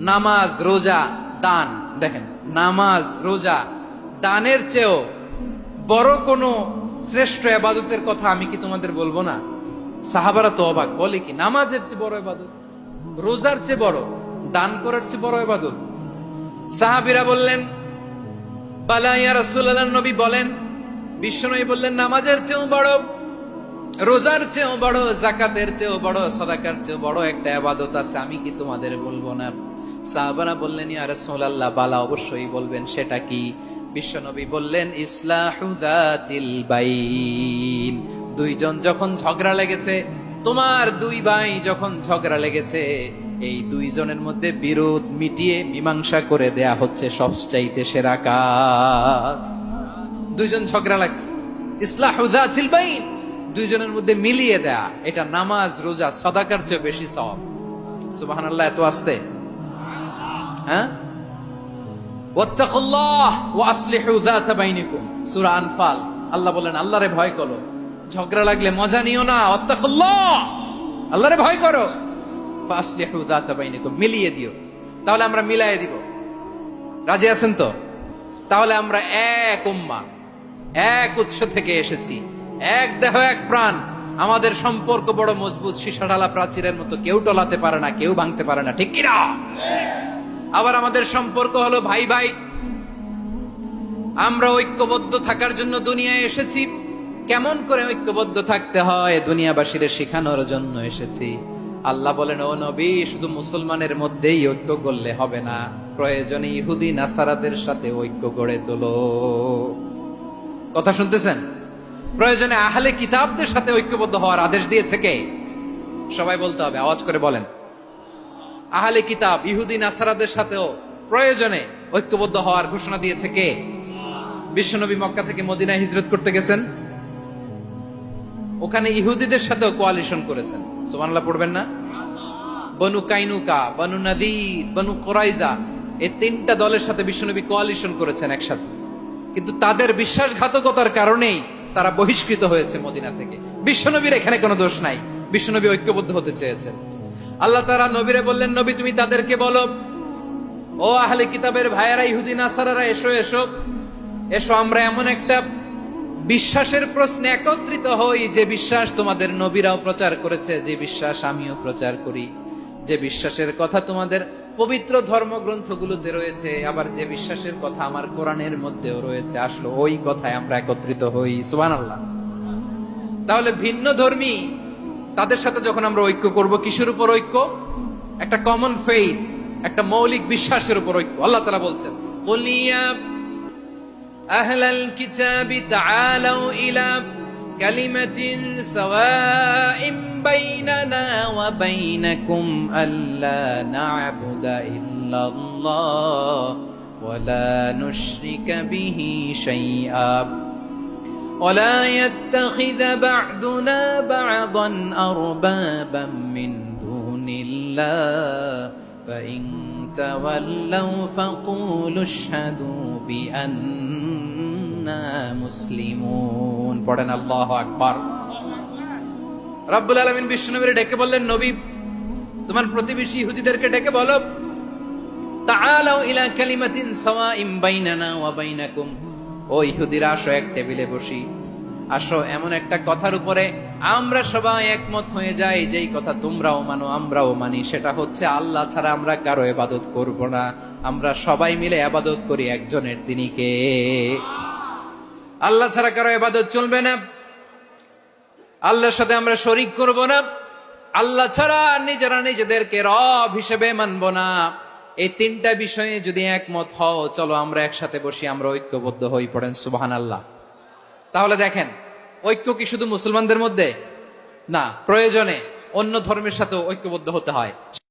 নামাজ, রোজা, দান। দেখেন, নামাজ, রোজা, দানের চেয়েও বড় কোন শ্রেষ্ঠ ইবাদতের কথা আমি কি তোমাদের বলবো না? সাহাবারা তো অবাক, বলে কি নামাজের চেয়ে বড় ইবাদত, রোজার চেয়ে বড়, দান করার চেয়ে বড় ইবাদত? সাহাবীরা বললেন, বালা ইয়া রাসূলুল্লাহ, নবী বলেন। বিশ্বনবী বললেন, নামাজের চেয়েও বড়, রোজার চেয়েও বড়, যাকাতের চেয়েও বড়, সাদাকার চেয়েও বড় একটা ইবাদত আছে, আমি কি তোমাদের বলবো না? সাহাবারা বললেন, ইয়া রাসূলুল্লাহ, বালা, অবশ্যই বলবেন, সেটা কি? বিশ্বনবী বললেন, ইসলাহু যাতিল বাইন। দুইজন যখন ঝগড়া লেগেছে, তোমার দুই ভাই যখন ঝগড়া লেগেছে, এই দুইজনের মধ্যে বিরোধ মিটিয়ে মীমাংসা করে দেয়া হচ্ছে সবচাইতে সেরা কাজ। দুইজন ঝগড়া লাগছে, ইসলাহু যাতিল বাইন, দুইজনের মধ্যে মিলিয়ে দেয়া, এটা নামাজ, রোজা, সাদাকার চেয়ে বেশি সওয়াব। সুবহানাল্লাহ, এত আস্তে, হ্যাঁ? ওয়াত্তাকুল্লাহ ওয়া আসলিহু যাতা বাইনিকুম, সূরা আনফাল। আল্লাহ বলেন, আল্লাহরে ভয় করো, ঝগড়া লাগলে মজা নিও না, ওয়াত্তাকুল্লাহ, আল্লাহরে ভয় করো, ফাসলিহু যাতা বাইনিকুম, মিলিয়ে দিও। তাহলে আমরা মিলায়ে দিব, রাজি আছেন তো? তাহলে আমরা এক উম্মাহ, এক উৎস থেকে এসেছি, এক দেহ, এক প্রাণ। আমাদের সম্পর্ক বড় মজবুত, সীসাঢালা প্রাচীরের মতো, কেউ টলাতে পারে না, কেউ ভাঙতে পারে না, ঠিক কিনা? আবার আমাদের সম্পর্ক হলো ভাই ভাই। আমরা ঐক্যবদ্ধ থাকার জন্য দুনিয়ায় এসেছি। কেমন করে ঐক্যবদ্ধ থাকতে হয় দুনিয়াবাসীর শেখানোর জন্য এসেছি। আল্লাহ বলেন, ও নবী, শুধু মুসলমানের মধ্যেই ঐক্য করলে হবে না, প্রয়োজনে ইহুদি নাসারাদের সাথে ঐক্য গড়ে তোলো। কথা শুনতেছেন? প্রয়োজনে আহলে কিতাবদের সাথে ঐক্যবদ্ধ হওয়ার আদেশ দিয়েছে কে? সবাই বলতে হবে, আওয়াজ করে বলেন। আহলে কিতাব, ইহুদি নাসারাদের সাথেও প্রয়োজনে ঐক্যবদ্ধ হওয়ার ঘোষণা দিয়েছে কে? বিশ্বনবী মক্কা থেকে মদিনায় হিজরত করতে গেছেন, ওখানে ইহুদিদের সাথেও কোয়ালিশন করেছেন। সুবহানাল্লাহ পড়বেন না? বনু কাইনুকা, বনু নাদির, বনু কুরাইজা, এই তিনটা দলের সাথে বিশ্বনবী কোয়ালিশন করেছেন একসাথে। কিন্তু তাদের বিশ্বাসঘাতকতার কারণেই তারা বহিষ্কৃত হয়েছে মদিনা থেকে। বিশ্বনবীর এখানে কোনো দোষ নাই, বিশ্বনবী ঐক্যবদ্ধ হতে চেয়েছেন। আল্লাহ তাআলা নবীরে বললেন, নবী তুমি তাদেরকে বলো, ও আহলে কিতাবের ভাইয়েরা, ইহুদি নাসারারা, এসো এসো এসো, আমরা এমন একটা বিশ্বাসের প্রশ্নে একত্রিত হই, যে বিশ্বাস তোমাদের নবীরাও প্রচার করেছে, যে বিশ্বাস আমিও প্রচার করি, যে বিশ্বাসের কথা তোমাদের পবিত্র ধর্মগ্রন্থগুলোতে রয়েছে, আবার যে বিশ্বাসের কথা আমার কোরআনের মধ্যেও রয়েছে, আসলো ওই কথায় আমরা একত্রিত হই। সুবহানাল্লাহ। তাহলে ভিন্ন ধর্মী তাদের সাথে যখন আমরা ঐক্য করব, কিসের উপর ঐক্য? একটা কমন ফেইথ, একটা মৌলিক বিশ্বাসের উপর ঐক্য। আল্লাহ তাআলা বলছেন, কুল ইয়া আহলাল কিতাবি তাআলাউ ইলা কালিমাতিন সাওয়াইন বাইনানা ওয়া বাইনাকুম আল্লা না'বুদা ইল্লাল্লাহ ওয়া লা নুশরিকা বিহি শাইআ ولا يتخذ بعضنا بعضا أربابا من دون الله فإن تولوا فقولوا اشهدوا بأننا مسلمون। পড়েন আল্লাহু আকবার। রব্বুল আলামিন বিশ্বনবীর ডেকে বললেন, নবী তোমার প্রতিবেশী ইহুদিদেরকে ডেকে বলো, তাআলাউ ইলা কালিমাতিন সাওয়াইন বাইনানা ওয়া বাইনাকুম, ও ইহুদিরা, আসো এক টেবিলে বসি, আসো এমন একটা কথার উপরে আমরা সবাই একমত হয়ে যাই, যেই কথা তোমরাও মানো আমরাও মানি, সেটা হচ্ছে আল্লাহ ছাড়া আমরা কারো ইবাদত করব না, আমরা সবাই মিলে ইবাদত করি একজনের, তিনি কে? আল্লাহ ছাড়া কারো ইবাদত চলবে না, আল্লাহর সাথে আমরা শরীক করব না, আল্লাহ ছাড়া নিজেরা নিজেদেরকে রব হিসেবে মানব না। এই তিনটা বিষয়ে যদি একমত হও, চলো আমরা একসাথে বসি, আমরা ঐক্যবদ্ধ হই। পড়েন সুবহানাল্লাহ। তাহলে দেখেন, ঐক্য কি শুধু মুসলমানদের মধ্যে না, প্রয়োজনে অন্য ধর্মের সাথেও ঐক্যবদ্ধ হতে হয়।